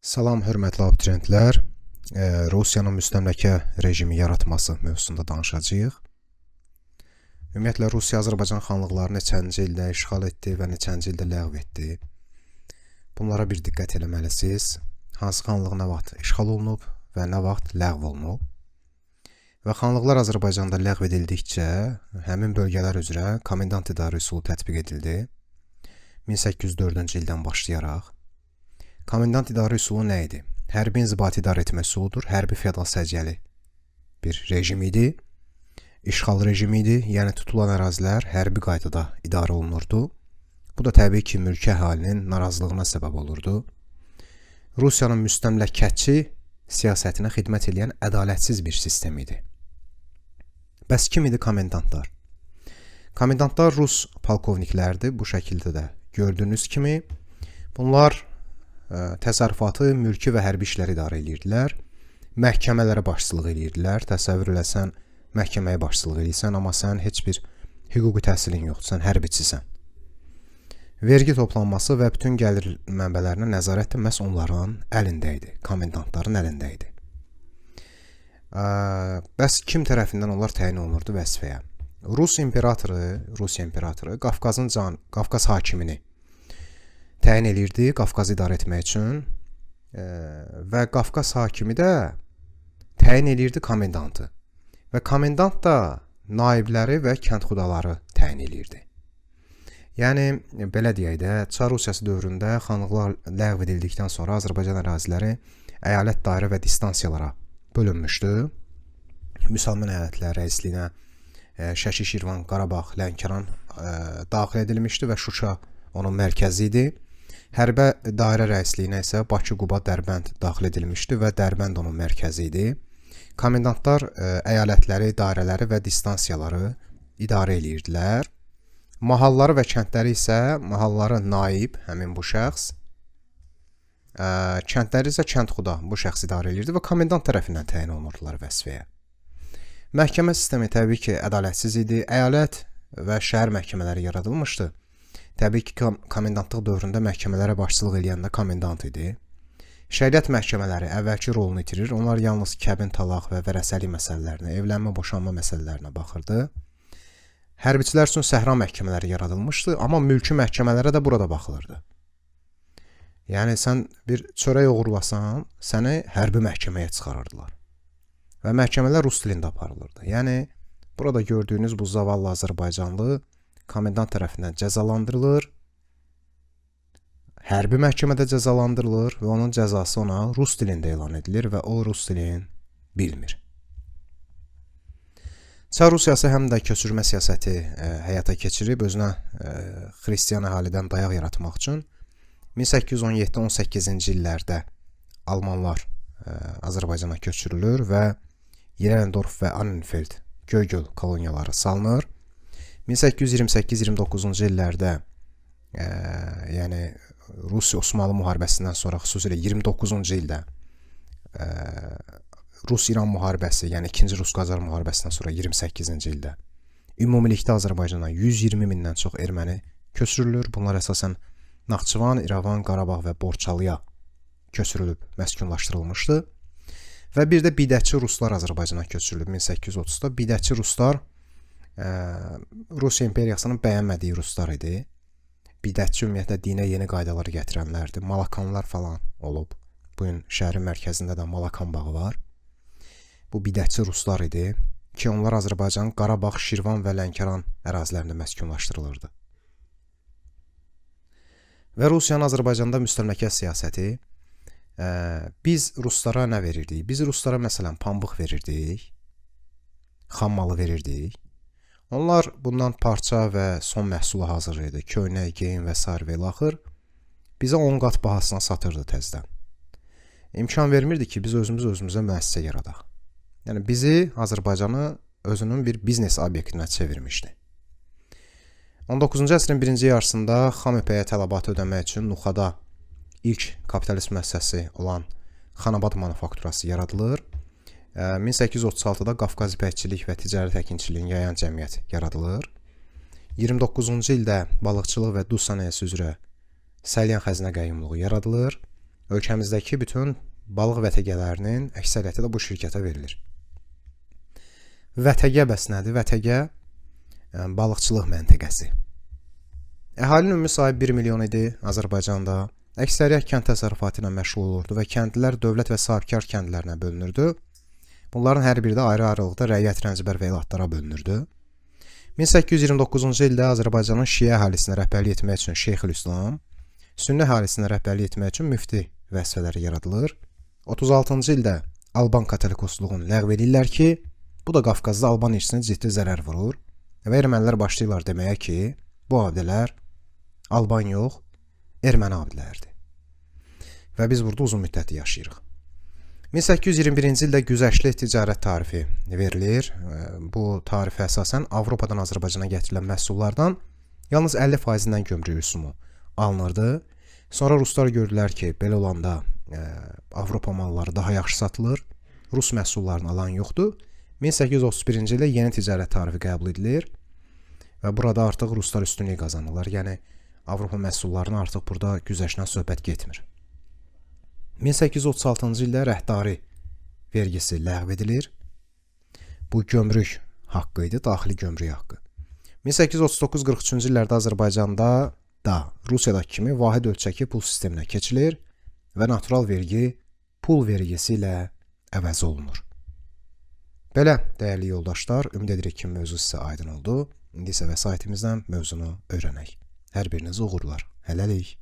Salam, hörmətli abituriyentlər. Rusiyanın müstəmləkə rejimi yaratması mövzusunda danışacağıq. Ümumiyyətlə, Rusiya Azərbaycan xanlıqlarını neçənci ildə işğal etdi və neçənci ildə ləğv etdi. Bunlara bir diqqət eləməlisiniz. Hansı xanlıq nə vaxt işğal olunub və nə vaxt ləğv olunub. Və xanlıqlar Azərbaycanda ləğv edildikcə həmin bölgələr üzrə komendant idarə üsulu tətbiq edildi. 1804-cü ildən başlayaraq. Komendant idarə üsulu nə idi? Hərbi inzibati idarə etmə üsuludur. Hərbi feodal səciyyəli bir rejim idi. İşğal rejimi idi. Yəni tutulan ərazilər hərbi qaydada idarə olunurdu. Bu da təbii ki, mülki əhalinin narazılığına səbəb olurdu. Rusiyanın müstəmləkəçi siyasətinə xidmət edən ədalətsiz bir sistem idi. Bəs kim idi komendantlar? Komendantlar Rus polkovniklərdir. Bu şəkildə də gördüyünüz kimi. Bunlar təsərrüfatı, mülki və hərbi işləri idarə edirdilər. Məhkəmələrə başçılıq edirdilər. Təsəvvür eləsən, məhkəməyə başçılıq edirsən, amma sən heç bir hüquqi təhsilin yoxdur, sən hərbiçisən. Vergi toplanması və bütün gəlir mənbələrinə nəzarət də məhz onların əlində idi, komendantların əlində idi. Bəs kim tərəfindən onlar təyin olunurdu vəzifəyə? Rusiya imperatoru Qafqaz hakimini təyin edirdi Qafqazı idarə etmək üçün və Qafqaz hakimi də təyin edirdi komendantı və komendant da naibləri və kəndxudaları təyin edirdi. Yəni, belə deyək də, Çar Rusiyası dövründə xanlıqlar ləğv edildikdən sonra Azərbaycan əraziləri əyalət, dairə və distansiyalara bölünmüşdü. Müsəlman əyalətlər rəisliyinə Şəki, Şirvan, Qarabağ, Lənkəran daxil edilmişdi və Şuşa onun mərkəzi idi. Hərbi dairə rəisliyinə isə Bakı, Quba, Dərbənd daxil edilmişdi və Dərbənd onun mərkəzi idi. Komendantlar əyalətləri, dairələri və distansiyaları idarə edirdilər. Mahalları və kəndləri isə mahalları naib, həmin bu şəxs, kəndləri isə kəndxuda bu şəxs idarə edirdi və komendant tərəfindən təyin olunurdular vəzifəyə. Məhkəmə sistemi təbii ki, ədalətsiz idi. Əyalət və şəhər məhkəmələri yaradılmışdı. Təbii ki, komendantlıq dövründə məhkəmələrə başçılıq edən də komendant idi. Şəriət məhkəmələri əvvəlki rolunu itirir. Onlar yalnız kəbin, talaq və vərəsəlik məsələlərinə, evlənmə, boşanma məsələlərinə baxırdı. Hərbiçilər üçün səhra məhkəmələri yaradılmışdı, amma mülki məhkəmələrə də burada baxılırdı. Yəni, sən bir çörək oğurlasan, səni hərbi məhkəməyə çıxarırdılar. Və məhkəmələr rus dilində aparılırdı. Yəni, burada gördüyünüz bu zavallı Azərbaycanlı komendant tərəfindən cəzalandırılır, hərbi məhkəmədə cəzalandırılır və onun cəzası ona rus dilində elan edilir və o rus dilini bilmir. Çar Rusiyası həm də köçürmə siyasəti həyata keçirib, özünə xristiyan əhalidən dayaq yaratmaq üçün 1817-18-ci illərdə Almanlar Azərbaycana köçürülür və Yerendorf və Annenfeld Göygöl koloniyaları salınır. 1828-29-cu illərdə, yəni Rusiya-Osmanlı müharibəsindən sonra, xüsusilə 29-cu ildə Rus-İran müharibəsi, yəni 2-ci Rus-Qacar müharibəsindən sonra 28-ci ildə ümumilikdə Azərbaycana 120 mindən çox erməni köçürülür. Bunlar əsasən Naxçıvan, İrəvan, Qarabağ və Borçalıya köçürülüb, məskunlaşdırılmışdı. Və bir də bidətçi ruslar Azərbaycana köçürülüb 1830-da. Bidətçi ruslar Rusiya imperiyasının bəyənmədiyi ruslar idi. Bidətçi ümumiyyətlə dinə yeni qaydaları gətirənlərdir. Malakanlar falan olub. Bugün şəhərin mərkəzində də Malakan bağı var. Bu bidətçi ruslar idi ki, onlar Azərbaycanın Qarabağ, Şirvan və Lənkəran ərazilərində məskunlaşdırılırdı. Və Rusiyanın Azərbaycanda müstəmləkə siyasəti, biz ruslara nə verirdik? Biz ruslara məsələn pambıq verirdik, xam malı verirdik. Onlar bundan parça və son məhsulu hazırlayırdı. Köynək, geyim və s. və ilaxır bizə 10 qat bahasına satırdı təzdən. İmkan vermirdi ki, biz özümüzə müəssisə yaradaq. Yəni, bizi, Azərbaycanı özünün bir biznes obyektinə çevirmişdi. 19-cu əsrin birinci yarısında xam ipəyə tələbatı ödəmək üçün Nuxada ilk kapitalist müəssisəsi olan Xanabad manufakturası yaradılır. 1836-da Qafqaz ipəkçilik və ticarət əkinçiliyin yayan cəmiyyət yaradılır. 29-cu ildə balıqçılıq və duz sənayesi üzrə Səlyan xəzinə qəyyumluğu yaradılır. ölkəmizdəki bütün balıq vətəgələrinin əksəriyyəti də bu şirkətə verilir. Vətəgə bəs nədir? Vətəgə balıqçılıq məntəqəsi. Əhalinin ümumi sayı 1 milyon idi Azərbaycanda. Əksəriyyət kənd təsərrüfatı ilə məşğul olurdu və kəndlilər dövlət və sahibkar kəndlərinə bölünürdü. Bunların hər biri də ayrı-ayrılıqda rəiyyət, rəncbər və elatlara bölünürdü. 1829-cu ildə Azərbaycanın şiə əhalisinə rəhbərlik etmək üçün Şeyxülislam, sünni əhalisinə rəhbərlik etmək üçün müfti vəzifələri yaradılır. 36-cı ildə Alban katolikosluğunu ləğv edirlər ki, bu da Qafqazda Alban irsinə ciddi zərər vurur və ermənilər başlayırlar deməyə ki, bu abidələr Alban yox, erməni abidələrdir. Və biz burada uzun müddət yaşayırıq. 1821-ci ildə güzəştli ticarət tarifi verilir. Bu tarifə əsasən Avropadan Azərbaycana gətirilən məhsullardan yalnız 50%-dən gömrük rüsumu alınırdı. Sonra ruslar gördülər ki, belə olanda Avropa malları daha yaxşı satılır, Rus məhsullarını alan yoxdur. 1831-ci ildə yeni ticarət tarifi qəbul edilir və burada artıq ruslar üstünlük qazanırlar. Yəni Avropa məhsullarına artıq burada güzəştdən söhbət getmir. 1836-cı ildə rəhdari vergisi ləğv edilir. Bu gömrük haqqı idi, daxili gömrük haqqı. 1839-43-cü illərdə Azərbaycanda da Rusiyadakı kimi vahid ölçəkli pul sisteminə keçilir və natural vergi pul vergisi ilə əvəz olunur. Belə, dəyərli yoldaşlar, ümid edirik ki, mövzu sizə aydın oldu. İndi isə vəsaitimizdən mövzunu öyrənək. Hər biriniz uğurlar. Hələlik.